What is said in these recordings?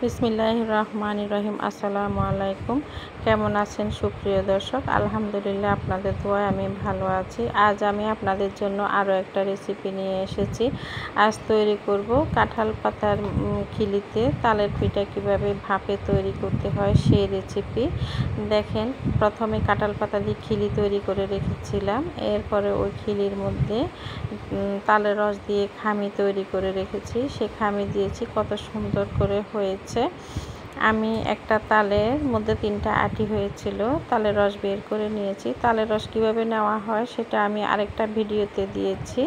বিসমিল্লাহির রহমানির রহিম। আসসালামু আলাইকুম। কেমন আছেন সুপ্রিয় দর্শক? আলহামদুলিল্লাহ, আপনাদের দোয়ায় আমি ভালো আছি। আজ আমি আপনাদের জন্য আরও একটা রেসিপি নিয়ে এসেছি। আজ তৈরি করব কাঁঠাল পাতার খিলিতে তালের পিঠা কিভাবে ভাপে তৈরি করতে হয় সেই রেসিপি। দেখেন, প্রথমে কাঁঠাল পাতা দিয়ে খিলি তৈরি করে রেখেছিলাম। এরপরে ওই খিলির মধ্যে তালের রস দিয়ে খামি তৈরি করে রেখেছি। সে খামি দিয়েছি, কত সুন্দর করে হয়েছে। আমি একটা তালের মধ্যে 3টা আটি হয়েছিল, তালের রস বের করে নিয়েছি। তালের রস কিভাবে নেওয়া হয় সেটা আমি আরেকটা ভিডিওতে দিয়েছি।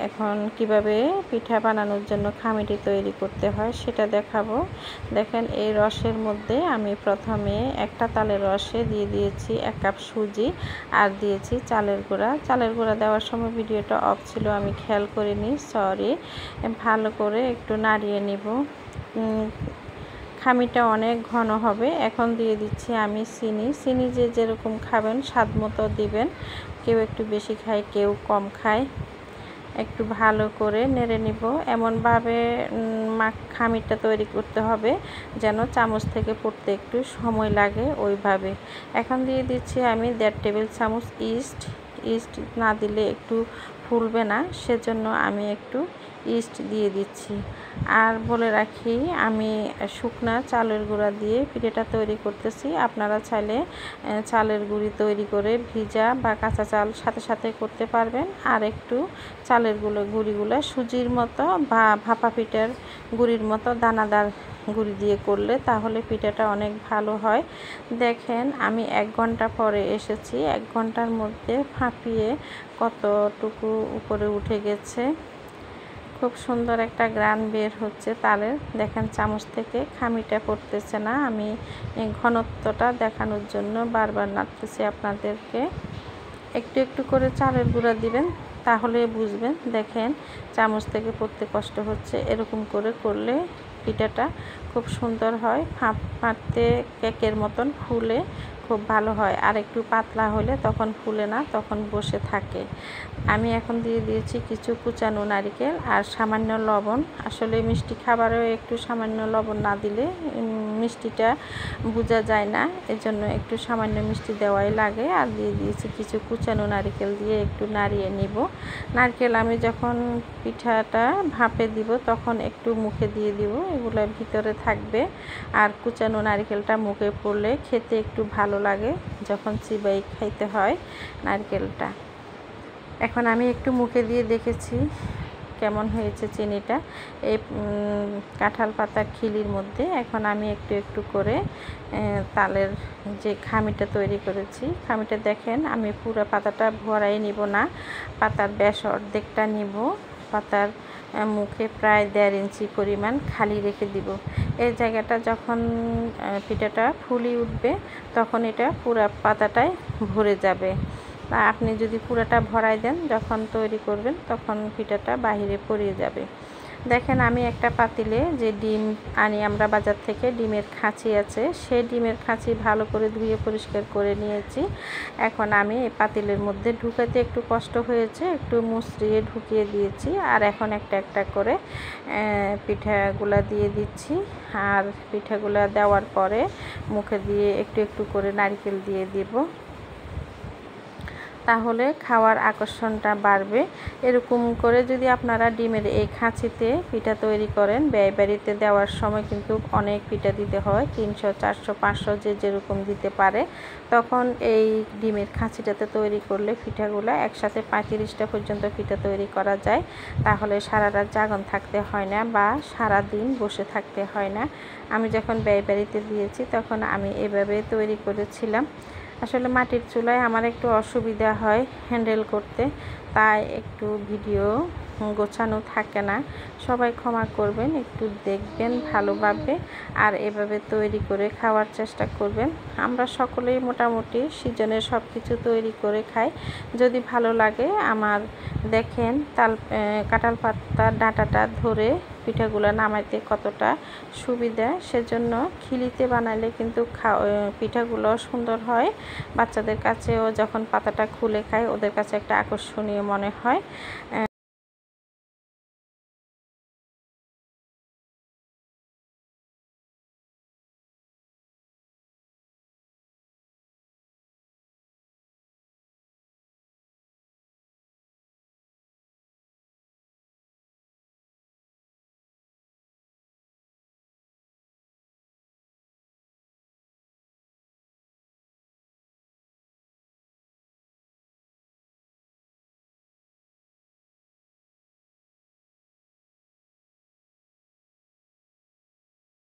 এখন কিভাবে পিঠা বানানোর জন্য খামিটি তৈরি করতে হয় সেটা দেখাবো। দেখেন, এই রসের মধ্যে আমি প্রথমে একটা তালের রসে দিয়ে দিয়েছি 1 কাপ সুজি আর দিয়েছি চালের গুঁড়া। চালের গুঁড়া দেওয়ার সময় ভিডিওটা অফ ছিল, আমি খেয়াল করিনি, সরি। ভালো করে একটু নাড়িয়ে নিব। খামিটা অনেক ঘন হবে। এখন দিয়ে দিচ্ছি আমি চিনি যে যেরকম খাবেন স্বাদ মতো দিবেন। কেউ একটু বেশি খায়, কেউ কম খায়। একটু ভালো করে নেড়ে নিব। এমনভাবে খামিরটা তৈরি করতে হবে যেন চামচ থেকে পড়তে একটু সময় লাগে, ওইভাবে। এখন দিয়ে দিচ্ছি আমি 1.5 টেবিল চামচ ইস্ট না দিলে একটু ফুলবে না, সেজন্য আমি একটু ইস্ট দিয়ে দিচ্ছি। আর বলে রাখি, আমি শুকনা চালের গুঁড়া দিয়ে পিঠাটা তৈরি করতেছি। আপনারা চাইলে চালের গুঁড়ি তৈরি করে ভিজা বা কাঁচা চাল সাথে সাথে করতে পারবেন। আর একটু চালের গুঁড়িগুলো সুজির মতো বা ভাপা পিঠার গুঁড়ির মতো দানাদার গুঁড়ি দিয়ে করলে তাহলে পিঠাটা অনেক ভালো হয়। দেখেন, আমি 1 ঘন্টা পরে এসেছি। 1 ঘন্টার মধ্যে ফাঁপিয়ে কতটুকু উপরে উঠে গেছে। খুব সুন্দর একটা গ্রান বের হচ্ছে তালের। দেখেন, চামচ থেকে খামিটা পড়তেছে না। আমি ঘনত্বটা দেখানোর জন্য বারবার নাড়তেছি আপনাদেরকে। একটু একটু করে চালের গুঁড়া দিবেন, তাহলে বুঝবেন। দেখেন, চামচ থেকে পড়তে কষ্ট হচ্ছে। এরকম করে করলে পিঠাটা খুব সুন্দর হয়, ফাটতে কেকের মতন ফুলে খুব ভালো হয়। আর একটু পাতলা হলে তখন ফুলে না, তখন বসে থাকে। আমি এখন দিয়ে দিয়েছি কিছু কুচানো নারকেল আর সামান্য লবণ। আসলে মিষ্টি খাবারেও একটু সামান্য লবণ না দিলে মিষ্টিটা বোঝা যায় না, এজন্য একটু সামান্য মিষ্টি দেওয়াই লাগে। আর দিয়ে দিয়েছি কিছু কুচানো নারকেল দিয়ে একটু নাড়িয়ে নিব। নারকেল আমি যখন পিঠাটা ভাপে দিব তখন একটু মুখে দিয়ে দিব, এগুলো ভিতরে থাকবে। আর কুচানো নারকেলটা মুখে পড়লে খেতে একটু ভালো লাগে, যখন চিবাই খাইতে হয় নারকেলটা। এখন আমি একটু মুখে দিয়ে দেখেছি কেমন হয়েছে চিনিটা এই কাঁঠাল পাতার খিলির মধ্যে। এখন আমি একটু একটু করে তালের যে খামিটা তৈরি করেছি, খামিটা দেখেন, আমি পুরো পাতাটা ভরাই নিব না, পাতার ব্যাস অর্ধেকটা নিব। পাতার মুখে প্রায় 1.5 ইঞ্চি পরিমাণ খালি রেখে দিব। এই জায়গাটা যখন পিঠাটা ফুলি উঠবে তখন এটা পুরো পাতাটাই ভরে যাবে। আপনি যদি পুরোটা ভরাই দেন যখন তৈরি করবেন তখন পিঠাটা বাহিরে পড়ে যাবে। দেখেন, আমি একটা পাতিলে যে ডিম আনি আমরা বাজার থেকে, ডিমের খাঁচি আছে, সেই ডিমের খাঁচি ভালো করে ধুয়ে পরিষ্কার করে নিয়েছি। এখন আমি এই পাতিলের মধ্যে ঢুকাতে একটু কষ্ট হয়েছে, একটু মুচড়িয়ে ঢুকিয়ে দিয়েছি। আর এখন একটা একটা করে পিঠাগুলা দিয়ে দিচ্ছি। আর পিঠাগুলা দেওয়ার পরে মুখে দিয়ে একটু একটু করে নারকেল দিয়ে দিব, তাহলে খাওয়ার আকর্ষণটা বাড়বে। এরকম করে যদি আপনারা ডিমের এই খাঁচিতে পিঠা তৈরি করেন, বাড়িতে দেওয়ার সময় কিন্তু অনেক পিঠা দিতে হয়, 300, 400, 500 যে যেরকম দিতে পারে। তখন এই ডিমের খাঁচিটাতে তৈরি করলে পিঠাগুলো একসাথে 35টা পর্যন্ত পিঠা তৈরি করা যায়। তাহলে সারা রাত জাগন থাকতে হয় না বা সারা দিন বসে থাকতে হয় না। আমি যখন বাড়িতে দিয়েছি তখন আমি এভাবে তৈরি করেছিলাম। আসলে মাটির চুলায় আমার একটু অসুবিধা হয় হ্যান্ডেল করতে, তাই একটু ভিডিও গোছানো থাকে না। সবাই ক্ষমা করবেন, একটু দেখবেন ভালোভাবে। আর এভাবে তৈরি করে খাওয়ার চেষ্টা করবেন। আমরা সকলেই মোটামুটি সিজনের সব কিছু তৈরি করে খাই, যদি ভালো লাগে আমার। দেখেন, কাঁঠাল পাতার ডাঁটাটা ধরে পিঠাগুলো নামাইতে কতটা সুবিধা, সেজন্য খিলিতে বানালে কিন্তু পিঠাগুলো সুন্দর হয়। বাচ্চাদের কাছেও যখন পাতাটা খুলে খায় ওদের কাছে একটা আকর্ষণীয় মনে হয়।